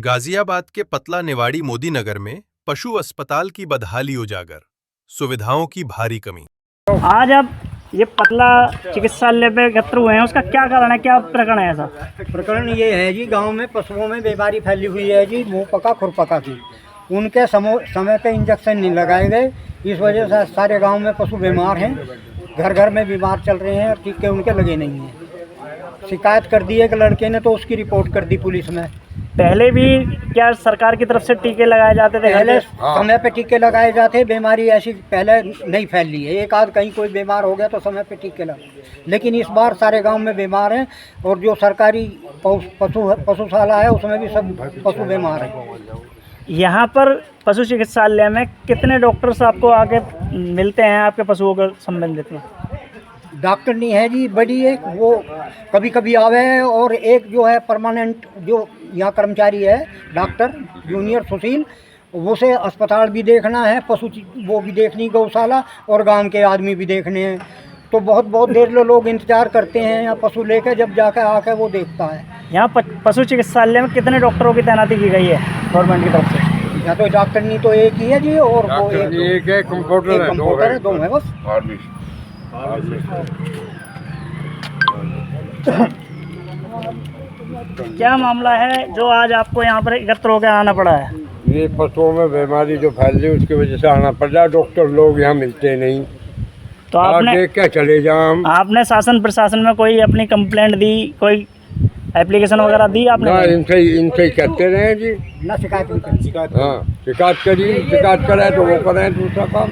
गाजियाबाद के पतला निवाड़ी मोदी नगर में पशु अस्पताल की बदहाली उजागर, सुविधाओं की भारी कमी। आज आप ये पतला चिकित्सालय पे एकत्र हुए हैं, उसका क्या कारण है, क्या प्रकरण है? ऐसा प्रकरण ये है जी, गांव में पशुओं में बीमारी फैली हुई है जी, मुंह पका खुरपका की। उनके समय पे इंजेक्शन नहीं लगाए गए, इस वजह से सारे गांव में पशु बीमार हैं, घर घर में बीमार चल रहे हैं और टीके उनके लगे नहीं हैं। शिकायत कर दी एक लड़के ने, तो उसकी रिपोर्ट कर दी पुलिस में। पहले भी क्या सरकार की तरफ से टीके लगाए जाते थे? पहले समय पे टीके लगाए जाते, बीमारी ऐसी पहले नहीं फैली है। एक आध कहीं कोई बीमार हो गया तो समय पे टीके लगे, लेकिन इस बार सारे गांव में बीमार हैं और जो सरकारी पशुशाला है उसमें भी सब पशु बीमार हैं। यहाँ पर पशु चिकित्सालय में कितने डॉक्टर्स आपको आके मिलते हैं आपके पशुओं को संबंधित में? डॉक्टर नहीं है जी, बड़ी एक वो कभी कभी आवे है, और एक जो है परमानेंट जो यहाँ कर्मचारी है डॉक्टर जूनियर सुशील, वो से अस्पताल भी देखना है, पशु वो भी देखनी, गौशाला और गांव के आदमी भी देखने हैं। तो बहुत देर लोग इंतजार करते हैं यहाँ पशु लेकर, जब जाकर आकर वो देखता है। यहाँ पशु चिकित्सालय में कितने डॉक्टरों की तैनाती की गई है गवर्नमेंट की तरफ से? यहाँ तो डॉक्टर नहीं तो एक ही है जी, और वो एक है, कंप्यूटर है, दो है बस। क्या मामला है जो आज आपको यहाँ पर एकत्र होकर आना पड़ा है? ये पशुओं में बीमारी जो फैल रही है उसकी वजह से आना पड़ रहा है। डॉक्टर लोग यहाँ मिलते नहीं, तो आपने देख क्या चले जाओ। आपने शासन प्रशासन में कोई अपनी कंप्लेंट दी, कोई एप्लीकेशन वगैरह दी आपने? ना, इनसे ही कहते रहे जी ना, शिकायत नहीं करी। हाँ, शिकायत करें तो वो करें दूसरा काम,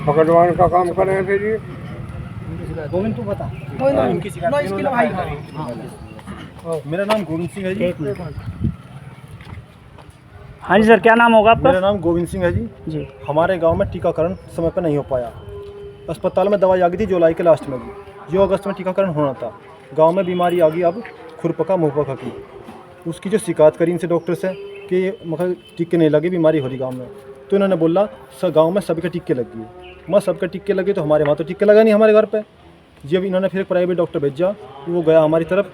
पकड़वाने का काम करें फिर जी। गोविंद तू बता। मेरा नाम गोविंद सिंह है जी। हाँ जी सर, क्या नाम होगा आपका? मेरा नाम गोविंद सिंह है जी। हमारे गांव में टीकाकरण समय पर नहीं हो पाया। अस्पताल में दवाई आ गई थी जुलाई के लास्ट में, जो अगस्त में टीकाकरण होना था। गांव में बीमारी आ गई अब खुरपका मुँहपका की। उसकी जो शिकायत करी इनसे डॉक्टर से कि मतलब टीके नहीं लगे, बीमारी हो रही गाँव में, तो इन्होंने बोला गांव में सभी के टीके लग गए। मैं सबके टीके लगे तो हमारे वहाँ तो टीके लगा नहीं हमारे घर पे। जब इन्होंने फिर एक प्राइवेट डॉक्टर भेजा, वो गया हमारी तरफ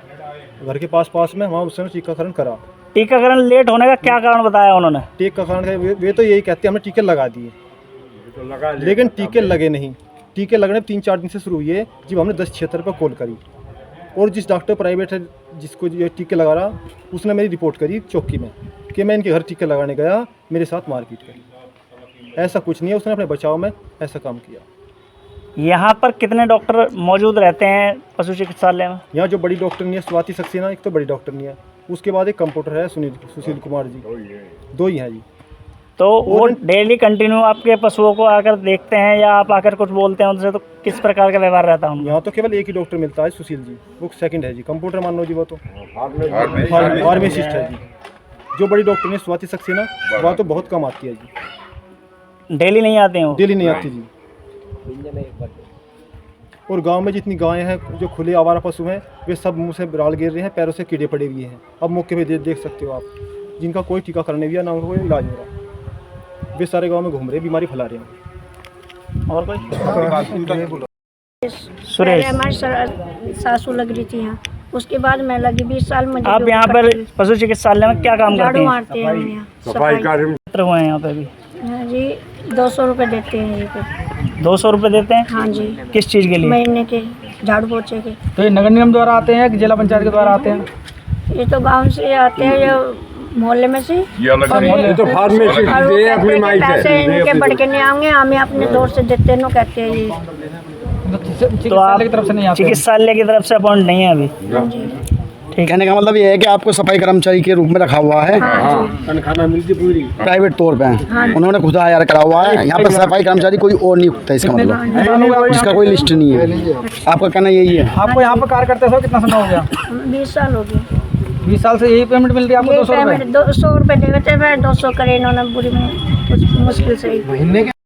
घर के पास में, वहाँ उसने टीकाकरण करा। टीकाकरण लेट होने का क्या कारण बताया उन्होंने? टीकाकरण वे तो यही कहते हैं हमने टीके लगा दिए, लेकिन टीके लगे नहीं। टीके लगने 3-4 दिन से शुरू हुई है। जब हमने 1076 पर कॉल करी, और जिस डॉक्टर प्राइवेट है जिसको ये टीके लगा रहा, उसने मेरी रिपोर्ट करी चौकी में कि मैं इनके घर टीके लगाने गया, मेरे साथ मारपीट करी। ऐसा कुछ नहीं है, उसने अपने बचाव में ऐसा काम किया। यहाँ पर कितने डॉक्टर मौजूद रहते हैं पशु चिकित्सालय में? यहाँ जो बड़ी डॉक्टर नहीं है स्वाति सक्सेना, एक तो बड़ी डॉक्टर नहीं है, उसके बाद एक कंप्यूटर है सुशील कुमार जी, दो ही हैं जी। तो वो डेली कंटिन्यू आपके पशुओं को आकर देखते हैं या आप आकर कुछ बोलते हैं उनसे? तो किस प्रकार का व्यवहार रहता है? यहाँ तो केवल एक ही डॉक्टर मिलता है, सुशील जी, वो सेकंड है जी। कंप्यूटर मान लो जी, वो तो फार्मासिस्ट है जी। जो बड़ी डॉक्टर ने स्वाति सक्सेना, वह तो बहुत कम आती है जी। डेली नहीं आते हैं? डेली नहीं आती जी। और गांव में जितनी गायें हैं, जो खुले आवारा पशु हैं, वे सब मुंह से राल गिर रहे हैं, पैरों से कीड़े पड़े हुए हैं। अब मौके पे देख सकते हो आप, जिनका कोई टीकाकरण नहीं हुआ, ना कोई इलाज हो रहा, वे सारे गांव में घूम रहे, बीमारी फैला रहे हैं। और कोई? सुरेश, हमारी सासू लग रही थी यहाँ, उसके बाद मैं लगी 20 साल। मुझे आप यहाँ पर पशु चिकित्सालय में क्या काम करते हैं? मारते हैं हम यहाँ, सफाई कार्य हुए हैं यहाँ पे भी? हाँ जी, 200 रुपये देते हैं ये पे। 200 रुपये देते हैं? हाँ जी। किस चीज़ के लिए? महीने के झाड़ू पोछे के। तो ये नगर निगम द्वारा आते हैं कि जिला पंचायत के द्वारा आते हैं? ये तो गांव से आते हैं, या मोहल्ले में से। ये तो फार्मेसी दे अपनी माई से पैसे इनके बढ़ के नहीं आएंगे, हमें अपने दौर से देते हैं, कहते हैं ये। तो आप चिकित्सालय की तरफ से अपॉइंट नहीं है अभी? ठीक, कहने का मतलब ये है कि आपको सफाई कर्मचारी के रूप में रखा हुआ है। तनख्वाह मिलती पूरी प्राइवेट तौर पे उन्होंने खुद हायर करा हुआ है। यहाँ पर सफाई कर्मचारी कोई और नहीं होता, इसका मतलब इसका कोई लिस्ट नहीं है। आपका कहना यही है? आपको यहाँ पर कार्य करते हो कितना समय हो गया? 20 साल हो गए। 20 साल से यही पेमेंट मिल रही है आपको? 200 रुपये 200 रुपये देते हैं, 200 करे इन्होंने बुरी में, मुश्किल से।